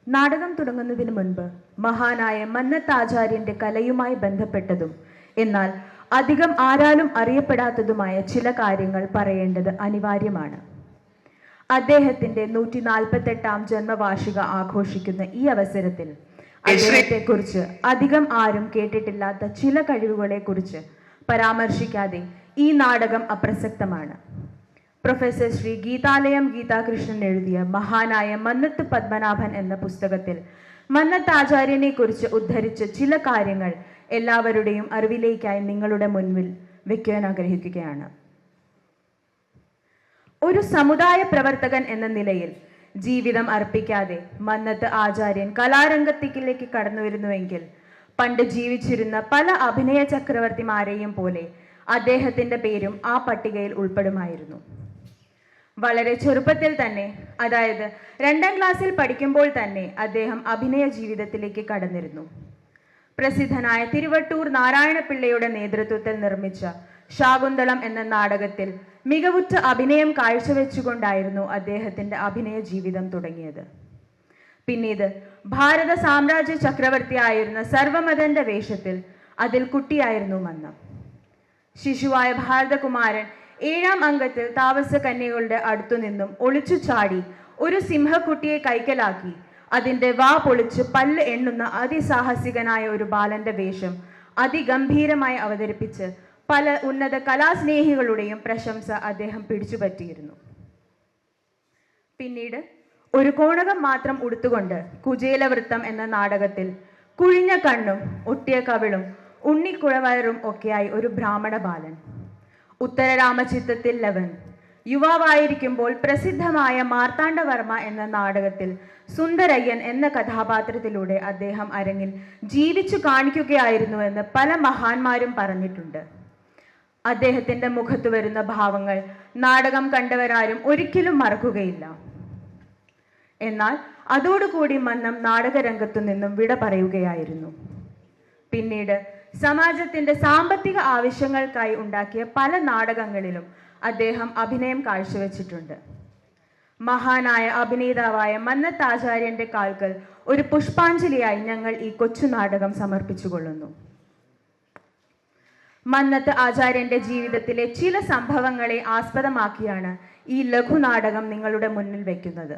നാടകം തുടങ്ങുന്നതിന് മുൻപ് മഹാനായ മന്നത്ത് ആചാര്യന്റെ കലയുമായി ബന്ധപ്പെട്ടതും എന്നാൽ അധികം ആരാലും അറിയപ്പെടാത്തതുമായ ചില കാര്യങ്ങൾ പറയേണ്ടത് അനിവാര്യമാണ്. അദ്ദേഹത്തിന്റെ 148ാം ജന്മവാർഷിക ആഘോഷിക്കുന്ന ഈ അവസരത്തിൽ അദ്ദേഹത്തെക്കുറിച്ച് അധികം ആരും കേട്ടിട്ടില്ലാത്ത ചില കഴിവുകളെ കുറിച്ച് പരാമർശിക്കാതെ ഈ നാടകം അപ്രസക്തമാണ്. പ്രൊഫസർ ശ്രീ ഗീതാലയം ഗീതാകൃഷ്ണൻ എഴുതിയ മഹാനായ മന്നത്ത് പത്മനാഭൻ എന്ന പുസ്തകത്തിൽ മന്നത്ത് ആചാര്യനെ കുറിച്ച് ഉദ്ധരിച്ച ചില കാര്യങ്ങൾ എല്ലാവരുടെയും അറിവിലേക്കായി നിങ്ങളുടെ മുൻപിൽ വെക്കാൻ ആഗ്രഹിക്കുകയാണ്. ഒരു സമുദായ പ്രവർത്തകൻ എന്ന നിലയിൽ ജീവിതം അർപ്പിക്കാതെ മന്നത്ത് ആചാര്യൻ കലാരംഗത്തേക്ക് കടന്നു വരുന്നുവെങ്കിൽ പണ്ട് ജീവിച്ചിരുന്ന പല അഭിനയ ചക്രവർത്തിമാരെയും പോലെ അദ്ദേഹത്തിന്റെ പേരും ആ പട്ടികയിൽ ഉൾപ്പെടുമായിരുന്നു. വളരെ ചെറുപ്പത്തിൽ തന്നെ, അതായത് 2ാം ക്ലാസ്സിൽ പഠിക്കുമ്പോൾ തന്നെ അദ്ദേഹം അഭിനയ ജീവിതത്തിലേക്ക് കടന്നിരുന്നു. പ്രസിദ്ധനായ തിരുവട്ടൂർ നാരായണപിള്ളയുടെ നേതൃത്വത്തിൽ നിർമ്മിച്ച ശാകുന്തളം എന്ന നാടകത്തിൽ മികവുറ്റ അഭിനയം കാഴ്ചവെച്ചുകൊണ്ടായിരുന്നു അദ്ദേഹത്തിന്റെ അഭിനയ ജീവിതം തുടങ്ങിയത്. പിന്നീട് ഭാരത സാമ്രാജ്യ ചക്രവർത്തിയായിരുന്ന സർവമതന്റെ വേഷത്തിൽ അതിൽ കുട്ടിയായിരുന്നു മന്നം. ശിശുവായ ഭാരതകുമാരൻ 7ാം അംഗത്തിൽ താമസ കന്യകളുടെ അടുത്തുനിന്നും ഒളിച്ചു ചാടി ഒരു സിംഹക്കുട്ടിയെ കൈക്കലാക്കി അതിന്റെ വാ പൊളിച്ച് പല്ല് എണ്ണുന്ന അതിസാഹസികനായ ഒരു ബാലന്റെ വേഷം അതിഗംഭീരമായി അവതരിപ്പിച്ച് പല ഉന്നത കലാസ്നേഹികളുടെയും പ്രശംസ അദ്ദേഹം പിടിച്ചുപറ്റിയിരുന്നു. പിന്നീട് ഒരു കോണകം മാത്രം ഉടുത്തുകൊണ്ട് കുചേലവൃത്തം എന്ന നാടകത്തിൽ കുഴിഞ്ഞ കണ്ണും ഒട്ടിയ കവിളും ഉണ്ണിക്കുഴവയറും ഒക്കെയായി ഒരു ബ്രാഹ്മണ ബാലൻ. ഉത്തരരാമചിത്രത്തിൽ ലവൻ യുവാവായിരിക്കുമ്പോൾ പ്രസിദ്ധമായ മാർത്താണ്ഡവർമ്മ എന്ന നാടകത്തിൽ സുന്ദരയ്യൻ എന്ന കഥാപാത്രത്തിലൂടെ അദ്ദേഹം അരങ്ങിൽ ജീവിച്ചു കാണിക്കുകയായിരുന്നുവെന്ന് പല മഹാന്മാരും പറഞ്ഞിട്ടുണ്ട്. അദ്ദേഹത്തിന്റെ മുഖത്ത് വരുന്ന ഭാവങ്ങൾ നാടകം കണ്ടവരാരും ഒരിക്കലും മറക്കുകയില്ല. എന്നാൽ അതോടുകൂടി മന്നം നാടകരംഗത്തു നിന്നും വിട പറയുകയായിരുന്നു. പിന്നീട് സമാജത്തിന്റെ സാമ്പത്തിക ആവശ്യങ്ങൾക്കായി ഉണ്ടാക്കിയ പല നാടകങ്ങളിലും അദ്ദേഹം അഭിനയം കാഴ്ചവെച്ചിട്ടുണ്ട്. മഹാനായ അഭിനേതാവായ മന്നത്ത് ആചാര്യന്റെ കാൽക്കൽ ഒരു പുഷ്പാഞ്ജലിയായി ഞങ്ങൾ ഈ കൊച്ചു നാടകം സമർപ്പിച്ചുകൊള്ളുന്നു. മന്നത്ത് ആചാര്യന്റെ ജീവിതത്തിലെ ചില സംഭവങ്ങളെ ആസ്പദമാക്കിയാണ് ഈ ലഘുനാടകം നിങ്ങളുടെ മുന്നിൽ വയ്ക്കുന്നത്.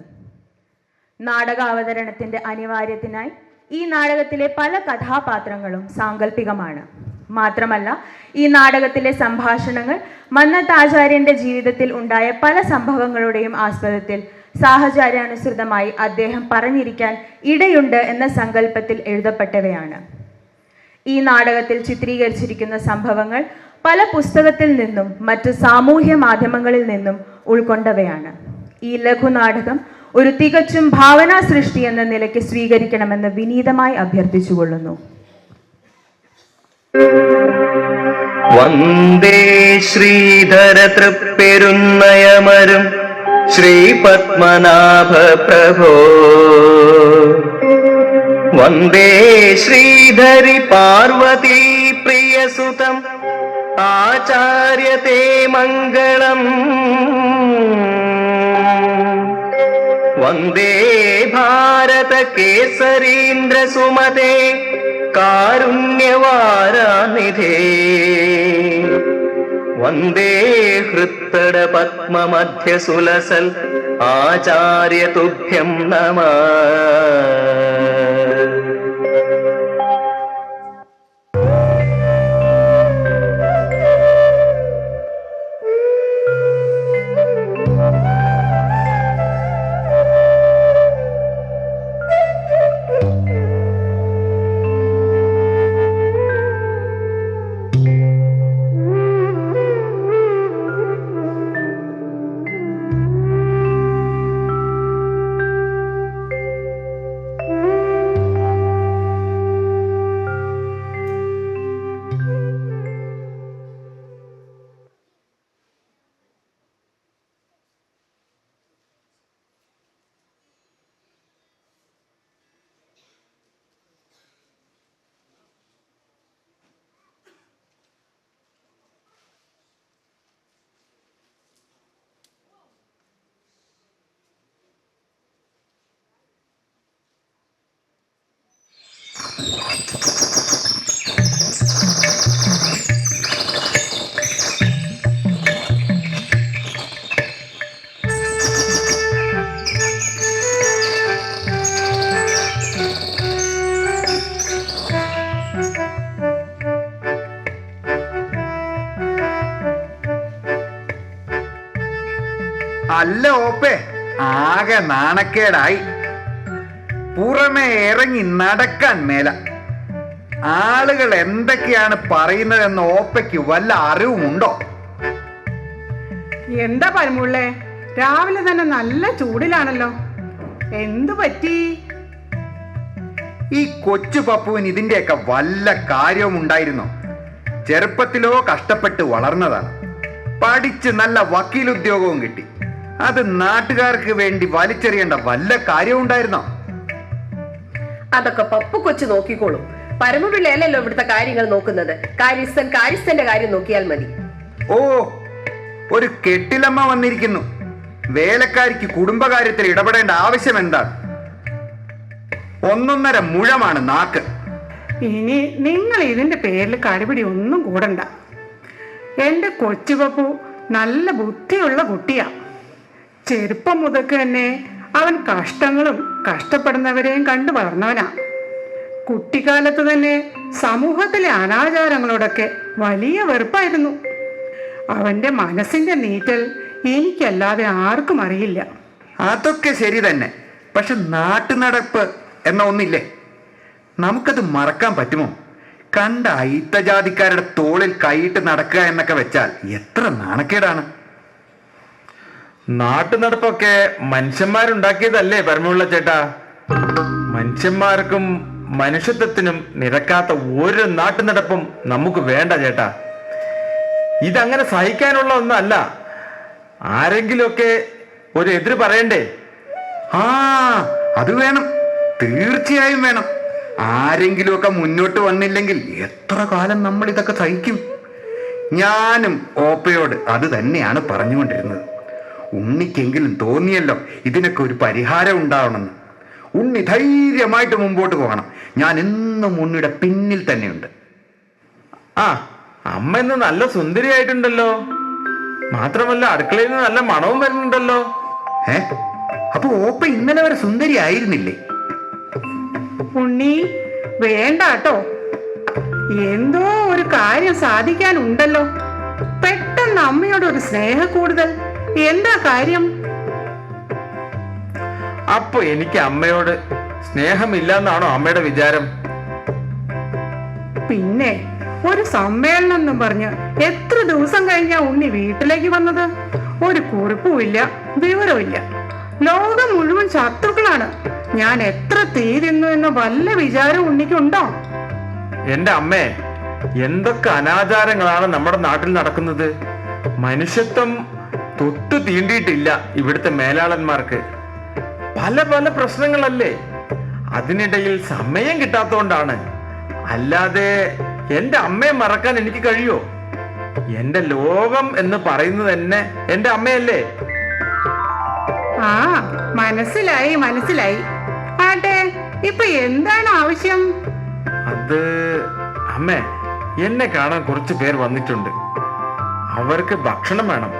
നാടക അവതരണത്തിന്റെ അനിവാര്യത്തിനായി ഈ നാടകത്തിലെ പല കഥാപാത്രങ്ങളും സാങ്കല്പികമാണ്. മാത്രമല്ല, ഈ നാടകത്തിലെ സംഭാഷണങ്ങൾ മന്നത്ത് ആചാര്യന്റെ ജീവിതത്തിൽ ഉണ്ടായ പല സംഭവങ്ങളുടെയും ആസ്പദത്തിൽ സാഹചര്യാനുസൃതമായി അദ്ദേഹം പറഞ്ഞിരിക്കാൻ ഇടയുണ്ട് എന്ന സങ്കല്പത്തിൽ എഴുതപ്പെട്ടവയാണ്. ഈ നാടകത്തിൽ ചിത്രീകരിച്ചിരിക്കുന്ന സംഭവങ്ങൾ പല പുസ്തകത്തിൽ നിന്നും മറ്റ് സാമൂഹ്യ മാധ്യമങ്ങളിൽ നിന്നും ഉൾക്കൊണ്ടവയാണ്. ഈ ലഘുനാടകം ഒരു തികച്ചും ഭാവനാ സൃഷ്ടി എന്ന നിലയ്ക്ക് സ്വീകരിക്കണമെന്ന് വിനീതമായി അഭ്യർത്ഥിച്ചുകൊള്ളുന്നു. വന്ദേ ശ്രീധര തൃപ്പെരുന്നയമരും ശ്രീ പത്മനാഭ പ്രഭോ. വന്ദേ ശ്രീധരി പാർവതി പ്രിയസുതം ആചാര്യത്തെ മംഗളം. വന്ദേ ഭാരത കേസരീന്ദ്ര സുമതേ കാരുണ്യവാരാനിധേ. വന്ദേ ഹൃത്തട പത്മമധ്യ സുലസൽ ആചാര്യ തുഭ്യം നമഃ. അല്ല ഓപ്പേ, ആകെ നാണക്കേടായി. പുറമെ ഇറങ്ങി നടക്കാൻ മേല. ആളുകൾ എന്തൊക്കെയാണ് പറയുന്നതെന്ന് ഓപ്പയ്ക്ക് വല്ല അറിവുമുണ്ടോ? എന്താ പരമുള്ളേ, രാവിലെ തന്നെ നല്ല ചൂടിലാണല്ലോ, എന്തു പറ്റി? ഈ കൊച്ചു പപ്പുവിന് ഇതിന്റെയൊക്കെ വല്ല കാര്യവും ഉണ്ടായിരുന്നോ? ചെറുപ്പത്തിലോ കഷ്ടപ്പെട്ട് വളർന്നതാണ്. പഠിച്ച് നല്ല വക്കീലുദ്യോഗവും കിട്ടി. അത് നാട്ടുകാർക്ക് വേണ്ടി വലിച്ചെറിയേണ്ട വല്ല കാര്യവും ഉണ്ടായിരുന്നോ? അതൊക്കെ പപ്പു കൊച്ചു നോക്കിക്കോളും. പരമപിള്ളയല്ലോ ഇവിടുത്തെ കാര്യങ്ങൾ നോക്കുന്നത്. കാര്യസ്ഥന്റെ കാര്യം നോക്കിയാൽ മതി. ഓ, ഒരു കെട്ടിലമ്മ വന്നിരിക്കുന്നു. വേലക്കാരിക്ക് കുടുംബകാര്യത്തിൽ ഇടപെടേണ്ട ആവശ്യം എന്താണ്? ഒന്നൊന്നര മുഴമാണ് നാക്ക്. ഇനി നിങ്ങൾ ഇതിന്റെ പേരിൽ കടിപിടി ഒന്നും കൂടണ്ട. എന്റെ കൊച്ചു പപ്പു നല്ല ബുദ്ധിയുള്ള കുട്ടിയാ. ചെറുപ്പം മുതൽക്ക് തന്നെ അവൻ കഷ്ടങ്ങളും കഷ്ടപ്പെടുന്നവരെയും കണ്ടു വളർന്നവനാ. കുട്ടിക്കാലത്ത് തന്നെ സമൂഹത്തിലെ അനാചാരങ്ങളോടൊക്കെ വലിയ വെറുപ്പായിരുന്നു. അവന്റെ മനസ്സിന്റെ നീറ്റൽ എനിക്കല്ലാതെ ആർക്കും അറിയില്ല. അതൊക്കെ ശരി തന്നെ. പക്ഷെ നാട്ടുനടപ്പ് എന്ന ഒന്നില്ലേ? നമുക്കത് മറക്കാൻ പറ്റുമോ? കണ്ട അയിത്തജാതിക്കാരുടെ തോളിൽ കൈയിട്ട് നടക്കുക എന്നൊക്കെ വെച്ചാൽ എത്ര നാണക്കേടാണ്. നാട്ടുനടപ്പൊക്കെ മനുഷ്യന്മാരുണ്ടാക്കിയതല്ലേ പരമുള്ള ചേട്ടാ? മനുഷ്യന്മാർക്കും മനുഷ്യത്വത്തിനും നിരക്കാത്ത ഒരു നാട്ടുനടപ്പും നമുക്ക് വേണ്ട ചേട്ടാ. ഇതങ്ങനെ സഹിക്കാനുള്ള ഒന്നല്ല. ആരെങ്കിലുമൊക്കെ ഒരു എതിര് പറയണ്ടേ? ആ, അത് വേണം, തീർച്ചയായും വേണം. ആരെങ്കിലുമൊക്കെ മുന്നോട്ട് വന്നില്ലെങ്കിൽ എത്ര കാലം നമ്മൾ ഇതൊക്കെ സഹിക്കും? ഞാനും ഓപ്പയോട് അത് തന്നെയാണ് പറഞ്ഞുകൊണ്ടിരുന്നത്. ഉണ്ണിക്കെങ്കിലും തോന്നിയല്ലോ ഇതിനൊക്കെ ഒരു പരിഹാരം ഉണ്ടാവണമെന്ന്. ഉണ്ണി ധൈര്യമായിട്ട് മുമ്പോട്ട് പോകണം. ഞാൻ എന്നും ഉണ്ണിയുടെ പിന്നിൽ തന്നെയുണ്ട്. ആ, അമ്മ ഇന്ന് നല്ല സുന്ദരിയായിട്ടുണ്ടല്ലോ. മാത്രമല്ല അടുക്കളയിൽ നിന്ന് നല്ല മണവും വരുന്നുണ്ടല്ലോ. അപ്പൊ ഓപ്പ ഇന്നലെ വരെ സുന്ദരി ആയിരുന്നില്ലേ? ഉണ്ണി, വേണ്ട കേട്ടോ. എന്തോ ഒരു കാര്യം സാധിക്കാനുണ്ടല്ലോ. പെട്ടെന്ന് അമ്മയോട് ഒരു സ്നേഹ കൂടുതൽ. എന്താ കാര്യം? അപ്പൊ എനിക്ക് അമ്മയോട് സ്നേഹമില്ലെന്നാണോ അമ്മയുടെ വിചാരം? പിന്നെ ഒരു സമ്മേളനം എന്നും പറഞ്ഞ് എത്ര ദിവസം കഴിഞ്ഞാ ഉണ്ണി വീട്ടിലേക്ക് വന്നത്? ഒരു കുറിപ്പുമില്ല, വിവരമില്ല. ലോകം മുഴുവൻ ശത്രുക്കളാണ്. ഞാൻ എത്ര തീ തിന്നു എന്ന വല്ല വിചാരം ഉണ്ണിക്കുണ്ടോ? എന്റെ അമ്മേ, എന്തൊക്കെ അനാചാരങ്ങളാണ് നമ്മുടെ നാട്ടിൽ നടക്കുന്നത്. മനുഷ്യത്വം തൊട്ടു തീണ്ടിയിട്ടില്ല ഇവിടുത്തെ മേലാളന്മാർക്ക്. പല പല പ്രശ്നങ്ങളല്ലേ. അതിനിടയിൽ സമയം കിട്ടാത്തോണ്ടാണ്. അല്ലാതെ എന്റെ അമ്മയെ മറക്കാൻ എനിക്ക് കഴിയോ? എന്റെ ലോകം എന്ന് പറയുന്നത് തന്നെ എന്റെ അമ്മയല്ലേ? ആ, മനസ്സിലായി മനസ്സിലായി. ആട്ടെ, ഇപ്പൊ എന്താണ് ആവശ്യം? അത് അമ്മേ, എന്നെ കാണാൻ കുറച്ചു പേർ വന്നിട്ടുണ്ട്. അവർക്ക് ഭക്ഷണം വേണം.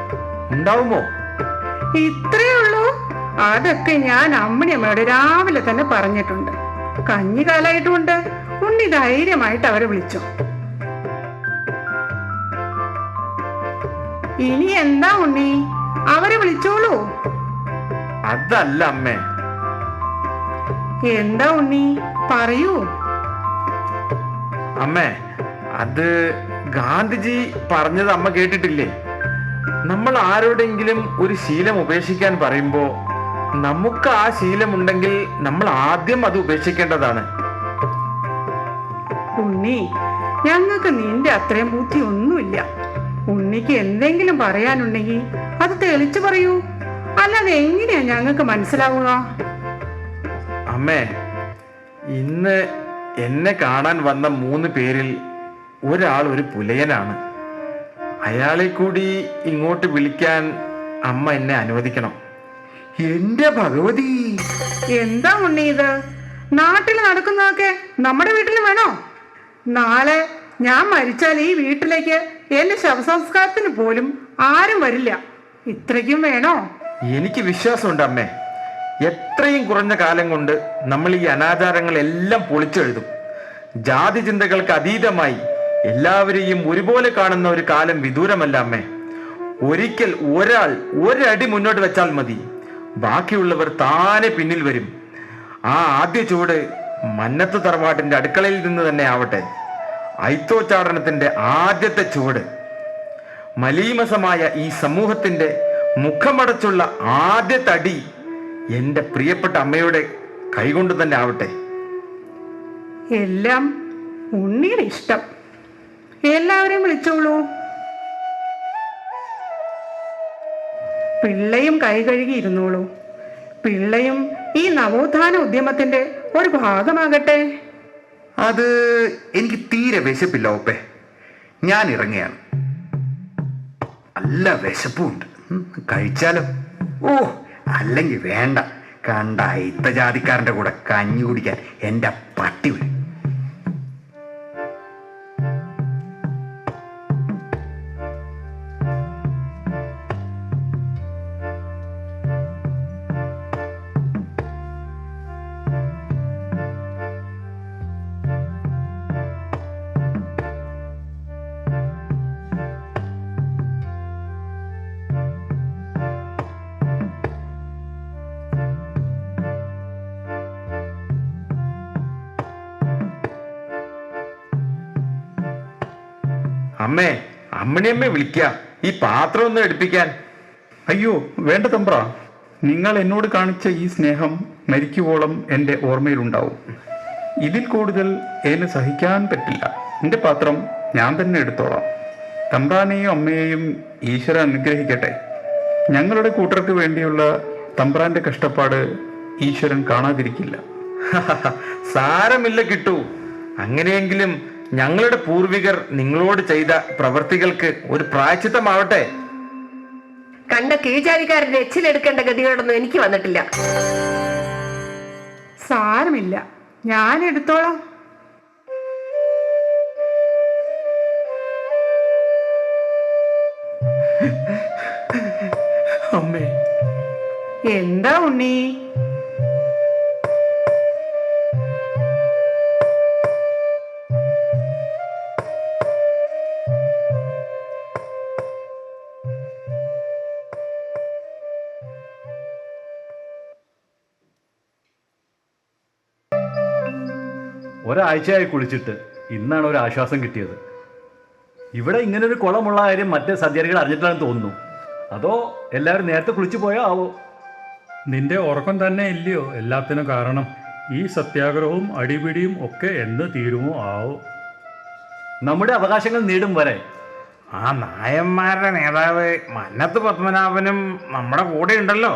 ഉണ്ടാവുമോ? ഇത്രയേ ഉള്ളൂ? അതൊക്കെ ഞാൻ അമ്മണിയമ്മയോട് രാവിലെ തന്നെ പറഞ്ഞിട്ടുണ്ട്. കഞ്ഞിക്കാലായിട്ടുമുണ്ട്. ഉണ്ണി ധൈര്യമായിട്ട് അവരെ വിളിച്ചു. ഇനി എന്താ ഉണ്ണി, അവരെ വിളിച്ചോളൂ. അതല്ല അമ്മേ. എന്താ ഉണ്ണി, പറയൂ. അമ്മേ, അത് ഗാന്ധിജി പറഞ്ഞത് അമ്മ കേട്ടിട്ടില്ലേ? നമ്മൾ ആരോടെങ്കിലും ഒരു ശീലം ഉപേക്ഷിക്കാൻ പറയുമ്പോ നമുക്ക് ആ ശീലമുണ്ടെങ്കിൽ നമ്മൾ ആദ്യം അത് ഉപേക്ഷിക്കേണ്ടതാണ്. ഉണ്ണി, ഞങ്ങൾക്ക് നിന്റെ അത്രയും ബുദ്ധി ഒന്നുമില്ല. ഉണ്ണിക്ക് എന്തെങ്കിലും പറയാനുണ്ടെങ്കിൽ അത് തെളിച്ചു പറയൂ. അല്ലാതെ എങ്ങനെയാ ഞങ്ങൾക്ക് മനസ്സിലാവുക? അമ്മേ, ഇന്ന് എന്നെ കാണാൻ വന്ന 3 പേരിൽ ഒരാൾ ഒരു പുലയനാണ്. അയാളെ കൂടി ഇങ്ങോട്ട് വിളിക്കാൻ അമ്മ എന്നെ അനുവദിക്കണം. എന്റെ ഭഗവതി, എന്താ ഉണ്ണി ഇത്? നാട്ടിൽ നടക്കുന്നതൊക്കെ നമ്മുടെ വീട്ടിൽ വേണോ? നാളെ ഞാൻ മരിച്ചാൽ ഈ വീട്ടിലേക്ക് എന്റെ ശവസംസ്കാരത്തിന് പോലും ആരും വരില്ല. ഇത്രയ്ക്കും വേണോ? എനിക്ക് വിശ്വാസമുണ്ട് അമ്മേ. എത്രയും കുറഞ്ഞ കാലം കൊണ്ട് നമ്മൾ ഈ അനാചാരങ്ങളെല്ലാം പൊളിച്ചെഴുതും. ജാതി ചിന്തകൾക്ക് അതീതമായി എല്ലാവരെയും ഒരുപോലെ കാണുന്ന ഒരു കാലം വിദൂരമല്ല അമ്മേ. ഒരിക്കൽ ഒരാൾ ഒരടി മുന്നോട്ട് വെച്ചാൽ മതി, ബാക്കിയുള്ളവർ താനെ പിന്നിൽ വരും. ആ ആദ്യ ചുവട് മന്നത്ത് തറവാട്ടിന്റെ അടുക്കളയിൽ നിന്ന് തന്നെ ആവട്ടെ. ഐത്തോച്ചാടനത്തിന്റെ ആദ്യത്തെ ചുവട് മലീമസമായ ഈ സമൂഹത്തിന്റെ മുഖമടച്ചുള്ള ആദ്യത്തെ അടി എന്റെ പ്രിയപ്പെട്ട അമ്മയുടെ കൈകൊണ്ട് തന്നെ ആവട്ടെ. എല്ലാം ഉണ്ണിയുടെ ഇഷ്ടം. എല്ലാവരെയും വിളിച്ചോളൂ. പിള്ളയും കൈ കഴുകി ഇരുന്നോളൂ. പിള്ളയും ഈ നവോത്ഥാന ഉദ്യമത്തിന്റെ ഒരു ഭാഗമാകട്ടെ. അത് എനിക്ക് തീരെ വിശപ്പില്ല ഓപ്പേ. ഞാൻ ഇറങ്ങിയാണ്. നല്ല വിശപ്പുണ്ട്. കഴിച്ചാലോ? ഓ, അല്ലെങ്കിൽ വേണ്ട. കണ്ട ഇത്ത ജാതിക്കാരന്റെ കൂടെ കഞ്ഞി കുടിക്കാൻ എന്റെ പട്ടി വരും. അമ്മേ, അമ്മണിയമ്മേ വിളിക്ക, ഈ പാത്രം ഒന്ന് എടുപ്പിക്കാൻ. അയ്യോ വേണ്ട തമ്പ്ര, നിങ്ങൾ എന്നോട് കാണിച്ച ഈ സ്നേഹം മരിക്കുവോളം എൻ്റെ ഓർമ്മയിലുണ്ടാവും. ഇതിൽ കൂടുതൽ എന്നെ സഹിക്കാൻ പറ്റില്ല. എൻ്റെ പാത്രം ഞാൻ തന്നെ എടുത്തോളാം. തമ്പ്രാനെയും അമ്മയെയും ഈശ്വരൻ അനുഗ്രഹിക്കട്ടെ. ഞങ്ങളുടെ കൂട്ടർക്ക് വേണ്ടിയുള്ള തമ്പ്രാന്റെ കഷ്ടപ്പാട് ഈശ്വരൻ കാണാതിരിക്കില്ല. സാരമില്ല കിട്ടു. അങ്ങനെയെങ്കിലും ഞങ്ങളുടെ പൂർവികർ നിങ്ങളോട് ചെയ്ത പ്രവർത്തികൾക്ക് ഒരു പ്രായശ്ചിത്തമാവട്ടെ. കണ്ട കീഴ്ജാതിക്കാരന്റെ എച്ചിലെടുക്കേണ്ട ഗതികളൊന്നും എനിക്ക് വന്നിട്ടില്ല. സാരമില്ല, ഞാൻ എടുത്തോളാം. അമ്മേ, എന്താ ഉണ്ണി? ഒരാഴ്ചയായി കുളിച്ചിട്ട് ഇന്നാണ് ഒരു ആശ്വാസം കിട്ടിയത്. ഇവിടെ ഇങ്ങനൊരു കുളമുള്ള കാര്യം മറ്റേ സഞ്ചാരികൾ അറിഞ്ഞിട്ടാണെന്ന് തോന്നുന്നു. അതോ എല്ലാവരും നേരത്തെ കുളിച്ചു പോയോ ആവോ? നിന്റെ ഉറക്കം തന്നെ ഇല്ലയോ എല്ലാത്തിനും കാരണം? ഈ സത്യാഗ്രഹവും അടിപിടിയും ഒക്കെ എന്ന് തീരുമോ ആവോ? നമ്മുടെ അവകാശങ്ങൾ നേടും വരെ. ആ നായന്മാരുടെ നേതാവ് മന്നത്ത് പത്മനാഭനും നമ്മുടെ കൂടെ ഉണ്ടല്ലോ.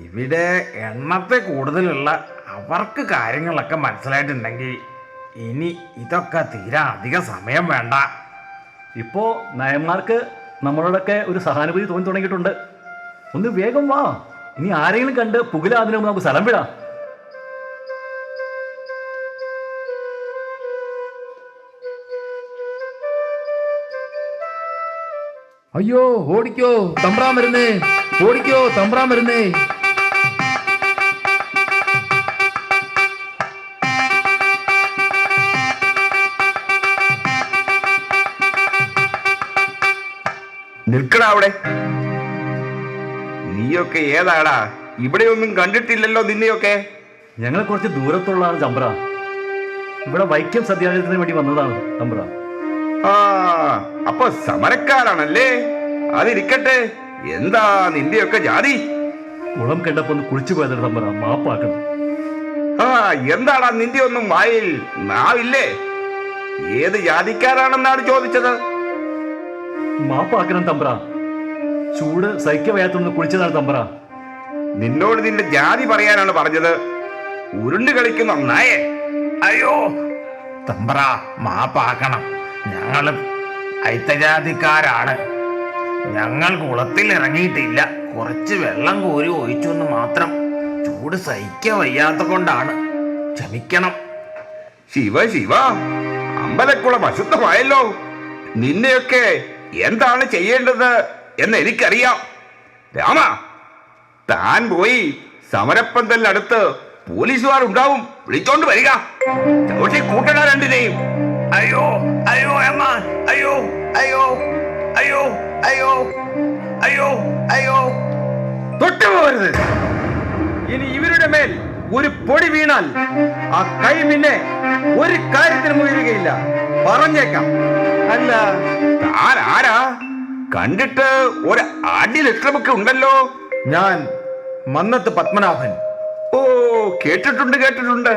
ഇവിടെ എണ്ണത്തെ കൂടുതലുള്ള അവർക്ക് കാര്യങ്ങളൊക്കെ മനസ്സിലായിട്ടുണ്ടെങ്കിൽ ഇനി ഇതൊക്കെ തീരാൻ അധിക സമയം വേണ്ട. ഇപ്പോൾ നായന്മാർക്ക് നമ്മളോടൊക്കെ ഒരു സഹാനുഭൂതി തോന്നി തുടങ്ങിയിട്ടുണ്ട്. ഒന്ന് വേഗം വാ, ഇനി ആരെങ്കിലും കണ്ട് പുകിലാതിന് മുമ്പ് നമുക്ക് സ്ഥലം വിടാം. അയ്യോ ഓടിക്കോ തമ്പ്രാൻ വരുന്നേ, ഓടിക്കോ തമ്പ്രാൻ വരുന്നേ. നിൽക്കടാ അവിടെ. നീയൊക്കെ ഏതാടാ? ഇവിടെ ഒന്നും കണ്ടിട്ടില്ലല്ലോ നിന്നെയൊക്കെ. ഞങ്ങൾ കുറച്ച് ദൂരത്തുള്ളതാണ് ചമ്പ്ര. ഇവിടെ വൈക്കം സത്യാഗ്രഹത്തിന് വേണ്ടി വന്നതാണ് ചമ്പ്ര. ആ, അപ്പൊ സമരക്കാരാണല്ലേ? അതിരിക്കട്ടെ. എന്താ നിന്റെയൊക്കെ ജാതി? കുളം കണ്ടപ്പോ ഒന്ന് കുളിച്ചു പോയതാണ് ചമ്പ്ര, മാപ്പാക്കണം. ആ, എന്താടാ നിന്റെ ഒന്നും വായിൽ നാവില്ലേ? ഏത് ജാതിക്കാരാണെന്നാണ് ചോദിച്ചത്? മാപ്പാക്കണം തമ്പ്ര, ചൂട് സഹിക്ക വയ്യാത്തൊന്ന് കുളിച്ചതാണ് തമ്പ്ര. നിന്നോട് നിന്റെ ജാതി പറയാനാണ് പറഞ്ഞത്. ഉരുണ്ട് കളിക്കുന്ന നായെ. അയ്യോ തമ്പ്ര, മാപ്പാക്കണം. ഞങ്ങൾ ഐത്തജാതിക്കാരാണ്. ഞങ്ങൾ കുളത്തിൽ ഇറങ്ങിയിട്ടില്ല. കുറച്ച് വെള്ളം കോരി ഒഴിച്ചു എന്ന് മാത്രം. ചൂട് സഹിക്ക വയ്യാത്ത കൊണ്ടാണ്. ക്ഷമിക്കണം. ശിവ ശിവ, അമ്പലക്കുളം അശുദ്ധമായല്ലോ. നിന്നെയൊക്കെ എന്താണ് ചെയ്യേണ്ടത് എന്ന് എനിക്കറിയാം. രാമ, താൻ പോയി സമരപ്പന്തലിനടുത്ത് പോലീസുകാർ ഉണ്ടാവും, വിളിച്ചോണ്ട് വരിക. ചവിട്ടി കൂട്ടണ രണ്ടിനെയും. അയ്യോ അയ്യോ അമ്മ, അയ്യോ അയ്യോ അയ്യോ അയ്യോ അയ്യോ അയ്യോ. തൊട്ടുപോകരുത്. ഇനി ഇവരുടെ മേൽ ഒരു പൊടി വീണാൽ ആ കൈ പിന്നെ ഒരു കാര്യത്തിനും ഉയരുകയില്ല, പറഞ്ഞേക്കാം. അല്ല, താൻ ആരാ? കണ്ടിട്ട് ഒരു അടി ലക്ഷമൊക്കെ ഉണ്ടല്ലോ. ഞാൻ മന്നത്ത് പത്മനാഭൻ. ഓ, കേട്ടിട്ടുണ്ട്.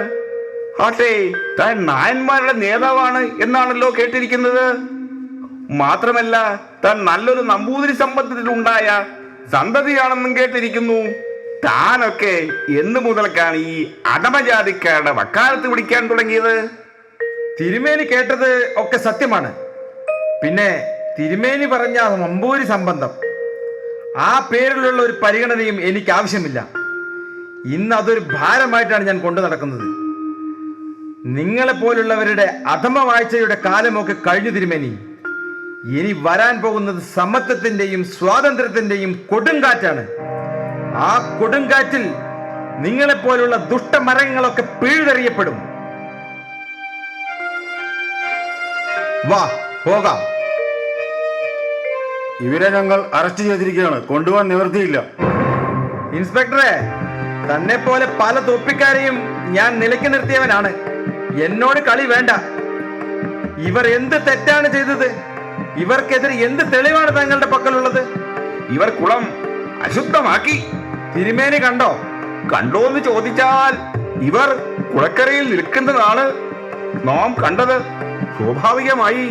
ആട്ടെ, താൻ നായന്മാരുടെ നേതാവാണ് എന്നാണല്ലോ കേട്ടിരിക്കുന്നത്. മാത്രമല്ല, താൻ നല്ലൊരു നമ്പൂതിരി സമ്പത്തിലുണ്ടായ സന്തതിയാണെന്നും കേട്ടിരിക്കുന്നു. താനൊക്കെ എന്ന് മുതൽക്കാണ് ഈ അധമജാതിക്കാരുടെ വക്കാലത്ത് പിടിക്കാൻ തുടങ്ങിയത്? തിരുമേനി കേട്ടത് ഒക്കെ സത്യമാണ്. പിന്നെ തിരുമേനി പറഞ്ഞ നമ്പൂരി സംബന്ധം, ആ പേരിലുള്ള ഒരു പരിഗണനയും എനിക്ക് ആവശ്യമില്ല. ഇന്ന് അതൊരു ഭാരമായിട്ടാണ് ഞാൻ കൊണ്ടു നടക്കുന്നത്. നിങ്ങളെപ്പോലുള്ളവരുടെ അധമ വാഴ്ചയുടെ കാലമൊക്കെ കഴിഞ്ഞു തിരുമേനി. ഇനി വരാൻ പോകുന്നത് സമത്വത്തിന്റെയും സ്വാതന്ത്ര്യത്തിന്റെയും കൊടുങ്കാറ്റാണ്. ആ കൊടുങ്കാറ്റിൽ നിങ്ങളെപ്പോലുള്ള ദുഷ്ടമരങ്ങളൊക്കെ പിഴുതെറിയപ്പെടും. വാ പോകാം. ഇവരെ ഞങ്ങൾ അറസ്റ്റ് ചെയ്തിരിക്കുകയാണ്, കൊണ്ടുപോകാൻ നിവൃത്തിയില്ല. ഇൻസ്പെക്ടറെ, തന്നെ പോലെ പല തൊപ്പിക്കാരെയും ഞാൻ നിലയ്ക്ക് നിർത്തിയവനാണ്. എന്നോട് കളി വേണ്ട. ഇവർ എന്ത് തെറ്റാണ് ചെയ്തത്? ഇവർക്കെതിരെ എന്ത് തെളിവാണ് താങ്കളുടെ പക്കലുള്ളത്? ഇവർ കുളം അശുദ്ധമാക്കി. തിരുമേനി കണ്ടോ? കണ്ടോന്ന് ചോദിച്ചാൽ ഇവർ കുളക്കരയിൽ നിൽക്കുന്നതാണ് നാം കണ്ടത്. സ്വാഭാവികമായി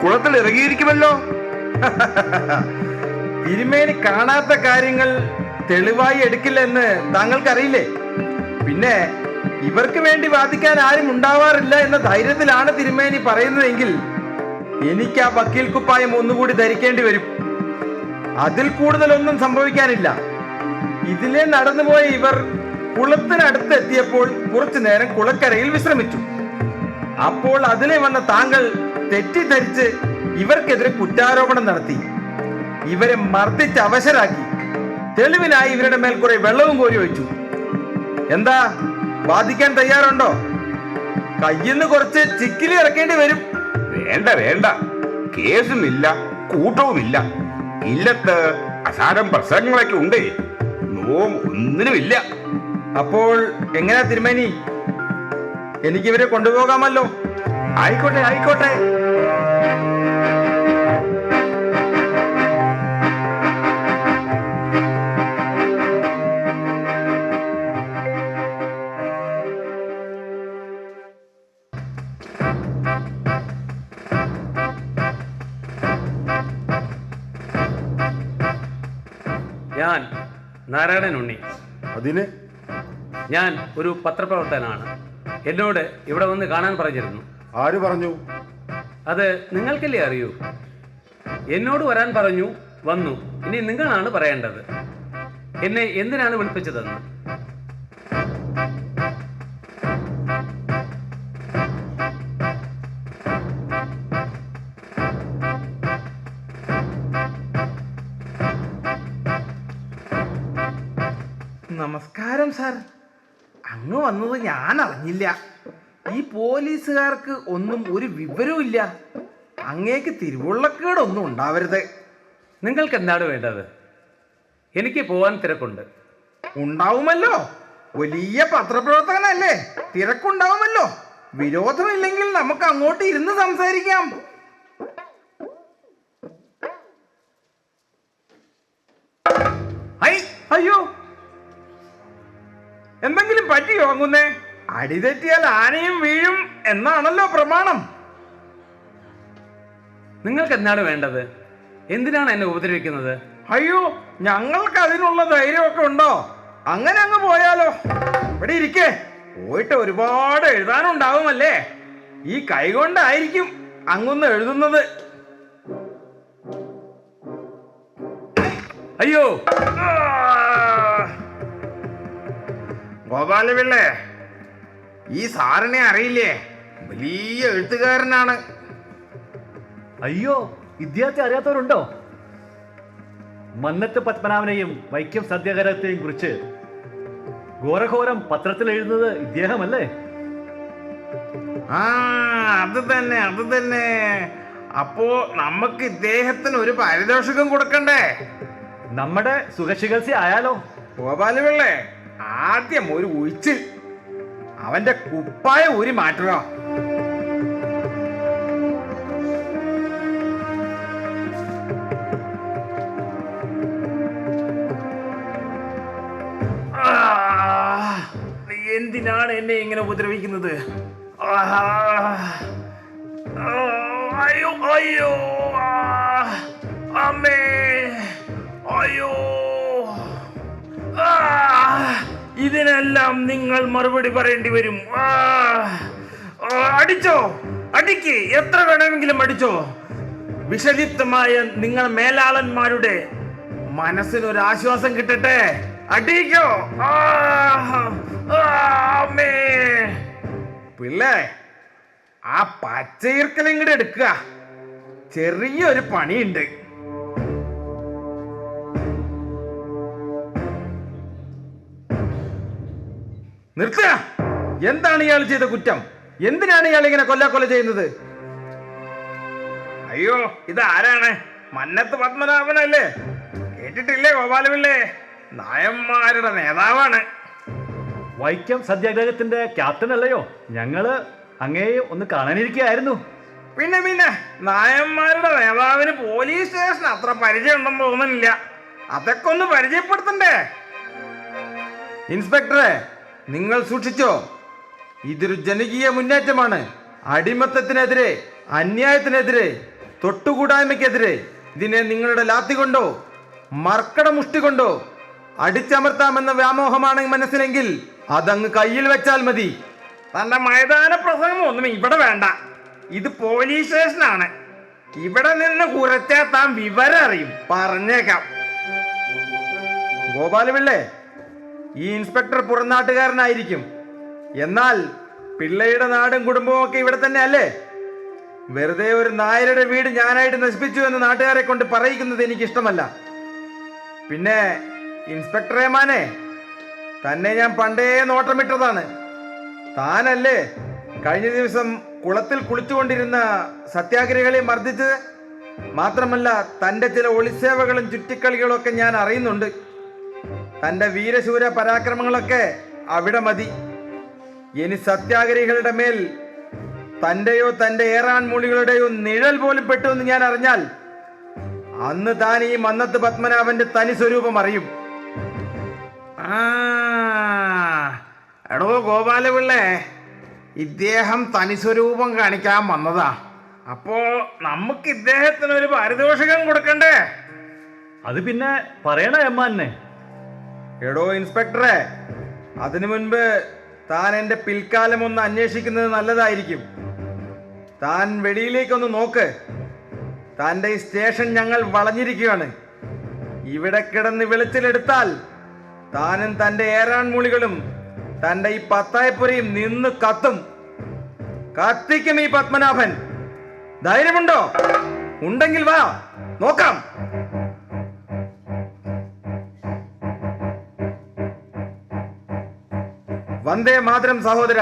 കുളത്തിൽ ഇറങ്ങിയിരിക്കുമല്ലോ. തിരുമേനി കാണാത്ത കാര്യങ്ങൾ തെളിവായി എടുക്കില്ല എന്ന് താങ്കൾക്കറിയില്ലേ? പിന്നെ ഇവർക്ക് വേണ്ടി വാദിക്കാൻ ആരും ഉണ്ടാവാറില്ല എന്ന ധൈര്യത്തിലാണ് തിരുമേനി പറയുന്നതെങ്കിൽ എനിക്ക് ആ വക്കീൽ കുപ്പായം ഒന്നുകൂടി ധരിക്കേണ്ടി വരും. അതിൽ കൂടുതലൊന്നും സംഭവിക്കാനില്ല. ഇതിലെ നടന്നുപോയ ഇവർ കുളത്തിനടുത്ത് എത്തിയപ്പോൾ കുറച്ചു നേരം കുളക്കരയിൽ വിശ്രമിച്ചു. അപ്പോൾ അതിലെ വന്ന താങ്കൾ തെറ്റിദ്ധരിച്ച് ഇവർക്കെതിരെ കുറ്റാരോപണം നടത്തി. ഇവരെ മർദ്ദിച്ച് അവശരാക്കി. തെളിവിനായി ഇവരുടെ മേൽ കുറെ വെള്ളവും കോരി ഒഴിച്ചു. എന്താ, വാദിക്കാൻ തയ്യാറുണ്ടോ? കയ്യിന്ന് കുറച്ച് ചിക്കിലി ഇറക്കേണ്ടി വരും. വേണ്ട വേണ്ട, കേസുമില്ല കൂട്ടവുമില്ല. ഇല്ലത്ത് അസാരം പ്രസംഗങ്ങളൊക്കെ ഉണ്ട്, നോം ഒന്നിനുമില്ല. അപ്പോൾ എങ്ങനെയാ തിരുമേനി? എനിക്കിവരെ കൊണ്ടുപോകാമല്ലോ. ആയിക്കോട്ടെ ആയിക്കോട്ടെ. ഞാൻ നാരായണൻ ഉണ്ണി. അതിന് ഞാൻ ഒരു പത്രപ്രവർത്തകനാണ്. എന്നോട് ഇവിടെ വന്ന് കാണാൻ പറഞ്ഞിരുന്നു. ആര് പറഞ്ഞു? അത് നിങ്ങൾക്കല്ലേ അറിയൂ. എന്നോട് വരാൻ പറഞ്ഞു, വന്നു. ഇനി നിങ്ങളാണ് പറയേണ്ടത് എന്നെ എന്തിനാണ് വിളിപ്പിച്ചതെന്ന്. നമസ്കാരം സാർ. അങ്ങ് വന്നത് ഞാൻ അറിഞ്ഞില്ല. ഈ പോലീസുകാർക്ക് ഒന്നും ഒരു വിവരവും ഇല്ല. അങ്ങേക്ക് തിരുവുള്ളക്കേടൊന്നും ഉണ്ടാവരുത്. നിങ്ങൾക്ക് എന്താണ് വേണ്ടത്? എനിക്ക് പോവാൻ തിരക്കുണ്ട്. ഉണ്ടാവുമല്ലോ, വലിയ പത്രപ്രവർത്തകനല്ലേ, തിരക്കുണ്ടാവുമല്ലോ. വിരോധമില്ലെങ്കിൽ നമുക്ക് അങ്ങോട്ട് ഇരുന്ന് സംസാരിക്കാം. അയ്യോ, എന്തെങ്കിലും പറ്റിയോ അങ്ങുന്നേ? അടിതെറ്റിയാൽ ആനയും വീഴും എന്നാണല്ലോ പ്രമാണം. നിങ്ങൾക്ക് എന്താണ് വേണ്ടത്? എന്തിനാണ് എന്നെ ഉപദ്രവിക്കുന്നത്? അയ്യോ, ഞങ്ങൾക്ക് അതിനുള്ള ധൈര്യമൊക്കെ ഉണ്ടോ? അങ്ങനെ അങ്ങ് പോയാലോ? ഇവിടെ ഇരിക്കേ, പോയിട്ട് ഒരുപാട് എഴുതാനുണ്ടാവുമല്ലേ. ഈ കൈ കൊണ്ടായിരിക്കും അങ്ങൊന്ന് എഴുതുന്നത്. അയ്യോ, ഗോപാലപിള്ളേ, ഈ സാറിനെ അറിയില്ലേ? വലിയ എഴുത്തുകാരനാണ്. അയ്യോ, ഇദ്ദേഹത്തെ അറിയാത്തവരുണ്ടോ? മന്നത്ത് പത്മനാഭനെയും വൈക്കം സത്യാഗ്രഹത്തെയും കുറിച്ച് ഘോരഘോരം പത്രത്തിൽ എഴുതുന്നത് ഇദ്ദേഹമല്ലേ? ആ, അത് തന്നെ. അപ്പോ നമുക്ക് ഇദ്ദേഹത്തിന് ഒരു പാരിതോഷികം കൊടുക്കണ്ടേ? നമ്മുടെ സുഖചികിത്സ ആയാലോ? ഗോപാലപിള്ളേ, ആദ്യം ഒരു ഉഴിച്ചിൽ അവന്റെ കുപ്പായ ഊരി മാറ്റുക. എന്തിനാണ് എന്നെ ഇങ്ങനെ ഉപദ്രവിക്കുന്നത്? അയ്യോ അയ്യോ, അമ്മേ, അയ്യോ. ഇതിനെല്ലാം നിങ്ങൾ മറുപടി പറയേണ്ടി വരും. അടിച്ചോ, അടിക്ക്, എത്ര വേണമെങ്കിലും അടിച്ചോ. വിഷലിപ്തമായ നിങ്ങൾ മേലാളന്മാരുടെ മനസ്സിനൊരു ആശ്വാസം കിട്ടട്ടെ. അടിക്കോ. പിള്ളേ, ആ പച്ചയിർക്കൽ ഇങ്ങോട്ട് എടുക്കുക. ചെറിയൊരു പണിയുണ്ട്. നിർത്തുക. എന്താണ് ഇയാൾ ചെയ്ത കുറ്റം? എന്തിനാണ് ഇയാൾ ഇങ്ങനെ കൊല്ലാക്കൊല ചെയ്യുന്നത്? അയ്യോ, ഇത് ആരാണ്? മന്നത്ത് പത്മനാഭനല്ലേ? കേട്ടിട്ടില്ലേ ഗോപാലപിള്ളേ? നായന്മാരുടെ നേതാവാണ്. വൈക്കം സത്യാഗ്രഹത്തിന്റെ ക്യാപ്റ്റൻ അല്ലയോ? ഞങ്ങള് അങ്ങയെ ഒന്ന് കാണാനിരിക്കുകയായിരുന്നു. പിന്നെ നായന്മാരുടെ നേതാവിന് പോലീസ് സ്റ്റേഷൻ അത്ര പരിചയം ഉണ്ടെന്ന് തോന്നുന്നില്ല. അതൊക്കെ ഒന്ന് പരിചയപ്പെടുത്തണ്ടേ? ഇൻസ്പെക്ടറെ, നിങ്ങൾ സൂക്ഷിച്ചോ. ഇതൊരു ജനകീയ മുന്നേറ്റമാണ്. അടിമത്തത്തിനെതിരെ, അന്യായത്തിനെതിരെ, തൊട്ടുകൂടായ്മയ്ക്കെതിരെ. ഇതിനെ നിങ്ങളുടെ ലാത്തി കൊണ്ടോ മർക്കട മുഷ്ടി കൊണ്ടോ അടിച്ചമർത്താമെന്ന വ്യാമോഹമാണ് മനസ്സിലെങ്കിൽ അതങ്ങ് കയ്യിൽ വെച്ചാൽ മതി. തന്റെ മൈതാന പ്രസംഗം ഒന്നും ഇവിടെ വേണ്ട. ഇത് പോലീസ് സ്റ്റേഷനാണ്. ഇവിടെ നിന്ന് കുറച്ചാൽ താൻ വിവരം അറിയും. പറഞ്ഞേക്കാം. ഗോപാലപിള്ളേ, ഈ ഇൻസ്പെക്ടർ പുറംനാട്ടുകാരനായിരിക്കും. എന്നാൽ പിള്ളയുടെ നാടും കുടുംബവും ഒക്കെ ഇവിടെ തന്നെ അല്ലേ? വെറുതെ ഒരു നായരുടെ വീട് ഞാനായിട്ട് നശിപ്പിച്ചു എന്ന് നാട്ടുകാരെ കൊണ്ട് പറയിക്കുന്നത് എനിക്ക് ഇഷ്ടമല്ല. പിന്നെ ഇൻസ്പെക്ടറെ മാനെ, തന്നെ ഞാൻ പണ്ടേ നോട്ടമിട്ടതാണ്. താനല്ലേ കഴിഞ്ഞ ദിവസം കുളത്തിൽ കുളിച്ചുകൊണ്ടിരുന്ന സത്യാഗ്രഹികളെ മർദ്ദിച്ചത്? മാത്രമല്ല, തൻ്റെ ചില ഒളിസേവകളും ചുറ്റിക്കളികളും ഒക്കെ ഞാൻ അറിയുന്നുണ്ട്. തൻ്റെ വീരശൂര പരാക്രമങ്ങളൊക്കെ അവിടെ മതി. ഇനി സത്യാഗ്രഹികളുടെ മേൽ തൻ്റെയോ തൻ്റെ ഏറാൻ മൂളികളുടെയോ നിഴൽ പോലും പെട്ടു എന്ന് ഞാൻ അറിഞ്ഞാൽ അന്ന് താൻ ഈ മന്നത്ത് പത്മനാഭന്റെ തനി സ്വരൂപം അറിയും. എടോ ഗോപാലപിള്ളേ, ഇദ്ദേഹം തനിസ്വരൂപം കാണിക്കാൻ വന്നതാ. അപ്പോ നമുക്ക് ഇദ്ദേഹത്തിന് ഒരു പാരിതോഷികം കൊടുക്കണ്ടേ? അത് പിന്നെ പറയണ എമ്മാനെ. എടോ ഇൻസ്പെക്ടറെ, അതിനു മുൻപ് താൻ എന്റെ പിൽക്കാലം ഒന്ന് അന്വേഷിക്കുന്നത് നല്ലതായിരിക്കും. താൻ വെളിയിലേക്കൊന്ന് നോക്ക്. തൻ്റെ ഈ സ്റ്റേഷൻ ഞങ്ങൾ വളഞ്ഞിരിക്കുകയാണ്. ഇവിടെ കിടന്ന് വെളിച്ചിലെടുത്താൽ താനും തൻ്റെ ഏറാൻ മൂളികളും തൻ്റെ ഈ പത്തായപ്പുരയും നിന്ന് കത്തും. കത്തിക്കും ഈ പത്മനാഭൻ. ധൈര്യമുണ്ടോ? ഉണ്ടെങ്കിൽ വാ, നോക്കാം. വന്ദേ മാതരം സഹോദര.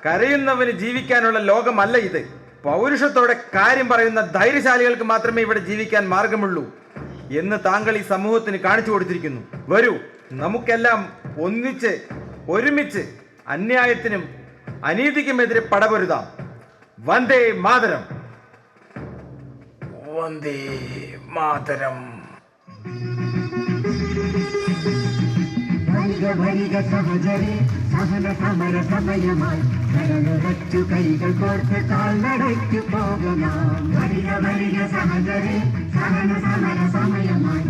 കരയുന്നവന് ജീവിക്കാനുള്ള ലോകമല്ല ഇത്. പൗരുഷത്തോടെ കാര്യം പറയുന്ന ധൈര്യശാലികൾക്ക് മാത്രമേ ഇവിടെ ജീവിക്കാൻ മാർഗമുള്ളൂ എന്ന് താങ്കൾ ഈ സമൂഹത്തിന് കാണിച്ചു കൊടുത്തിരിക്കുന്നു. വരൂ, നമുക്കെല്ലാം ഒന്നിച്ച് ഒരുമിച്ച് അന്യായത്തിനും അനീതിക്കുമെതിരെ പടപൊരുതാം. വന്ദേ മാതരം. വന്ദേ മാതരം. സഹചരി സഹന സമര സമയമായി കരളുറച്ചു കൈകൾ കോർത്ത് കാൽനടയ്ക്കു പോകലാം. വരിക വരിക സഹചരി സഹന സമര സമയമായി